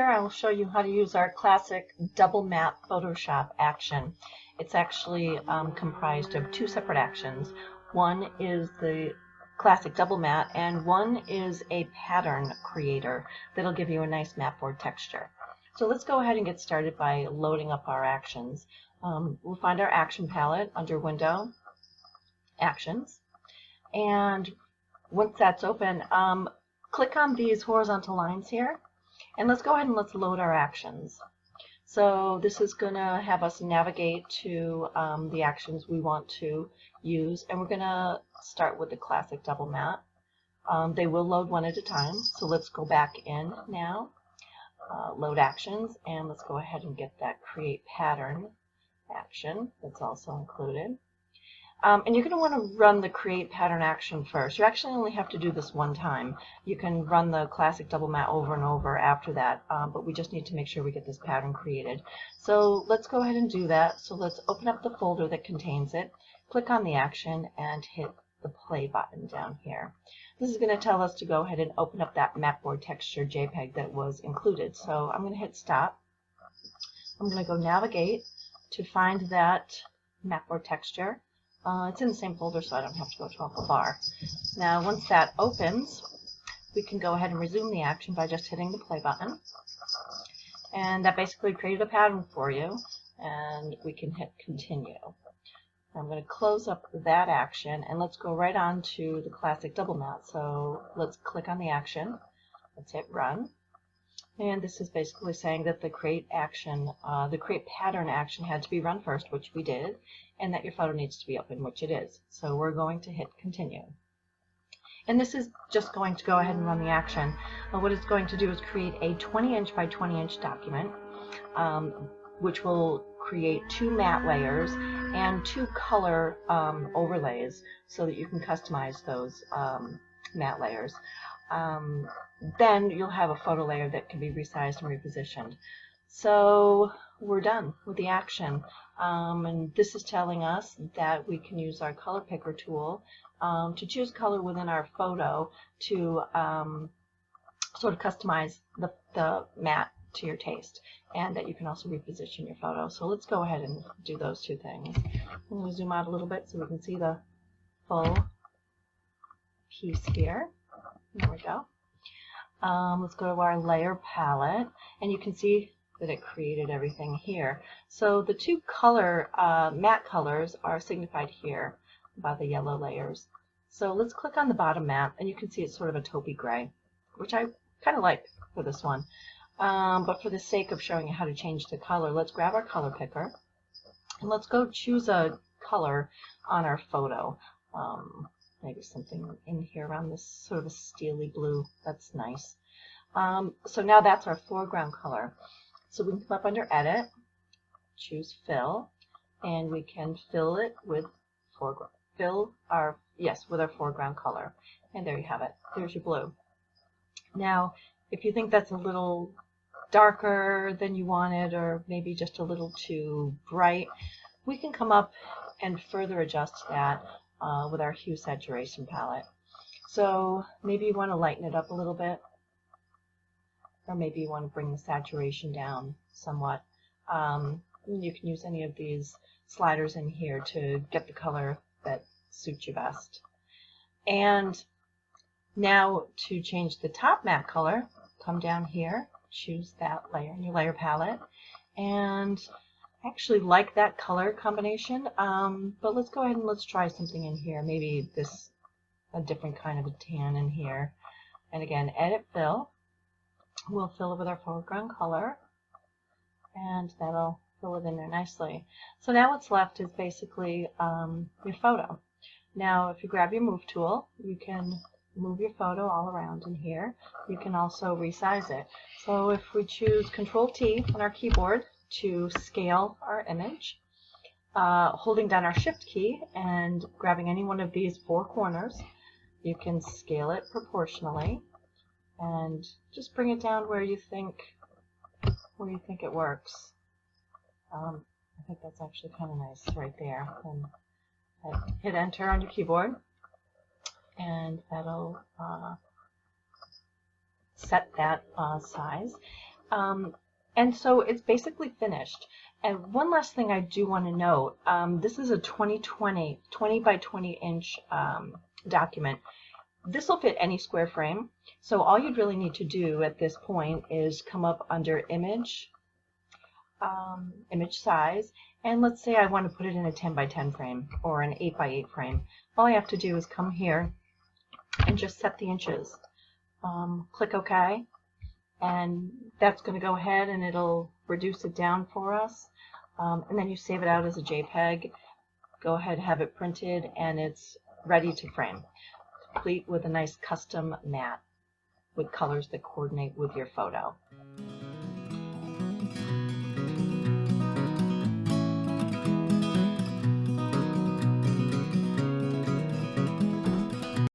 here I will show you how to use our classic double map Photoshop action. It's actually comprised of two separate actions. One is the classic double mat, and one is a pattern creator that'll give you a nice map board texture. So let's go ahead and get started by loading up our actions. We'll find our action palette under Window, Actions, and once that's open, click on these horizontal lines here, and let's go ahead and let's load our actions. So this is going to have us navigate to the actions we want to use, and we're going to start with the classic double mat. They will load one at a time, so let's go back in now, load actions, and let's go ahead and get that create pattern action that's also included. And you're going to want to run the create pattern action first. You actually only have to do this one time. You can run the classic double mat over and over after that, but we just need to make sure we get this pattern created. So let's go ahead and do that. So let's open up the folder that contains it, click on the action, and hit the play button down here. This is going to tell us to go ahead and open up that mapboard texture JPEG that was included. So I'm going to hit stop. I'm going to go navigate to find that mapboard texture. It's in the same folder, so I don't have to go to a bar. Now, once that opens, we can go ahead and resume the action by just hitting the play button. And that basically created a pattern for you, and we can hit continue. I'm going to close up that action, and let's go right on to the classic double mat. So let's click on the action. Let's hit run. And this is basically saying that the create action, the create pattern action had to be run first, which we did, and that your photo needs to be open, which it is. So we're going to hit continue. And this is just going to go ahead and run the action. What it's going to do is create a 20-inch by 20-inch document, which will create two matte layers and two color overlays so that you can customize those matte layers. Then you'll have a photo layer that can be resized and repositioned. So we're done with the action, and this is telling us that we can use our color picker tool to choose color within our photo to sort of customize the matte to your taste, and that you can also reposition your photo. So let's go ahead and do those two things. I'm going to zoom out a little bit so we can see the full piece here. There we go. Let's go to our layer palette, and you can see that it created everything here. So the two color matte colors are signified here by the yellow layers. So let's click on the bottom matte, and you can see it's sort of a taupey gray, which I kind of like for this one. But for the sake of showing you how to change the color, let's grab our color picker, and let's go choose a color on our photo. Maybe something in here around this sort of a steely blue. That's nice. So now that's our foreground color. So we can come up under Edit, choose Fill, and we can fill it with foreground. With our foreground color. And there you have it. There's your blue. Now, if you think that's a little darker than you wanted, or maybe just a little too bright, we can come up and further adjust that with our hue saturation palette. So maybe you want to lighten it up a little bit, or maybe you want to bring the saturation down somewhat. You can use any of these sliders in here to get the color that suits you best. And now to change the top matte color, come down here, choose that layer in your layer palette, and I actually like that color combination, but let's go ahead and let's try something in here. Maybe a different kind of a tan in here. And again, Edit Fill. We'll fill it with our foreground color, and that'll fill it in there nicely. So now what's left is basically your photo. Now if you grab your Move tool, you can move your photo all around in here. You can also resize it. So if we choose Control-T on our keyboard to scale our image, holding down our Shift key and grabbing any one of these four corners, you can scale it proportionally and just bring it down where you think it works. I think that's actually kind of nice right there. And hit Enter on your keyboard, and that'll set that size. And so it's basically finished. And one last thing I do want to note, this is a 20 by 20 inch document. This will fit any square frame. So all you'd really need to do at this point is come up under image, image size, and let's say I want to put it in a 10 by 10 frame or an 8 by 8 frame. All I have to do is come here and just set the inches. Click OK, and that's going to go ahead and it'll reduce it down for us. And then you save it out as a JPEG. Go ahead, have it printed, and it's ready to frame, complete with a nice custom mat with colors that coordinate with your photo.